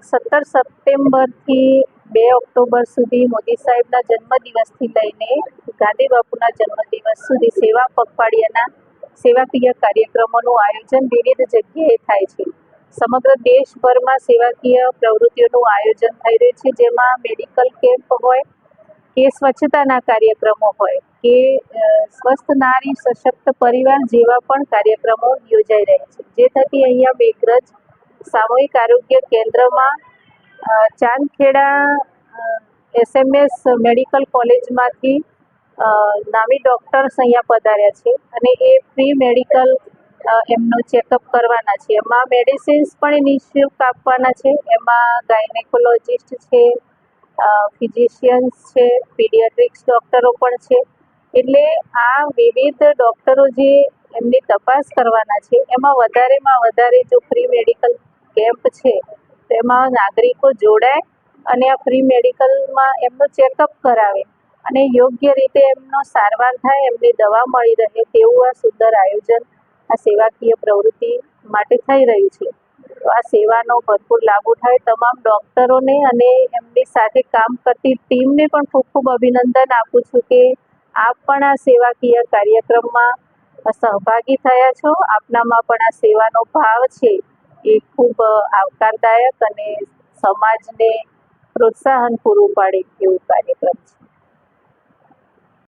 17 સપ્ટેમ્બરથી 2 ઓક્ટોબર સુધી મોદી સાહેબના જન્મદિવસથી લઈને ગાંધી બાપુના જન્મદિવસ સુધી સેવા પખવાડિયાના સેવાકીય કાર્યક્રમોનું આયોજન વિવિધ જગ્યાએ થાય છે. સમગ્ર દેશભરમાં સેવાકીય પ્રવૃત્તિઓનું આયોજન થઈ રહ્યું છે, જેમાં મેડિકલ કેમ્પ હોય કે સ્વચ્છતાના કાર્યક્રમો હોય કે સ્વસ્થ નારી સશક્ત પરિવાર જેવા પણ કાર્યક્રમો યોજાઈ રહ્યા છે. જે થકી અહીંયા મેઘરજ સામૂહિક આરોગ્ય કેન્દ્રમાં ચાંદખેડા SMS મેડિકલ કોલેજમાંથી નામી ડૉક્ટર્સ અહીંયા પધાર્યા છે અને એ ફ્રી મેડિકલ એમનું ચેકઅપ કરવાના છે. એમાં મેડિસિન્સ પણ નિઃશુલ્ક આપવાના છે. એમાં ગાયનેકોલોજિસ્ટ છે, ફિઝિશિયન્સ છે, પીડિયાટ્રિક્સ ડૉક્ટરો પણ છે. એટલે આ વિવિધ ડૉક્ટરો જે એમની તપાસ કરવાના છે, એમાં વધારેમાં વધારે જો ફ્રી મેડિકલ કેમ્પ છે તેમાં નાગરિકો જોડાય અને આ ફ્રી મેડિકલમાં એમનું ચેકઅપ કરાવે અને યોગ્ય રીતે એમનો સારવાર થાય, એમની દવા મળી રહે તેવું આ સુંદર આયોજન આ સેવાકીય પ્રવૃત્તિ માટે થઈ રહ્યું છે. તો આ સેવાનો ભરપૂર લાભ ઉઠાવે તમામ ડૉક્ટરોને અને એમની સાથે કામ કરતી ટીમને પણ ખૂબ ખૂબ અભિનંદન આપું છું કે આપ પણ આ સેવાકીય કાર્યક્રમમાં સહભાગી થયા છો. આપનામાં પણ આ સેવાનો ભાવ છે એ ખૂબ આવકારદાયક અને સમાજને પ્રોત્સાહન પૂરું પાડે એવું કાર્યક્રમ છે.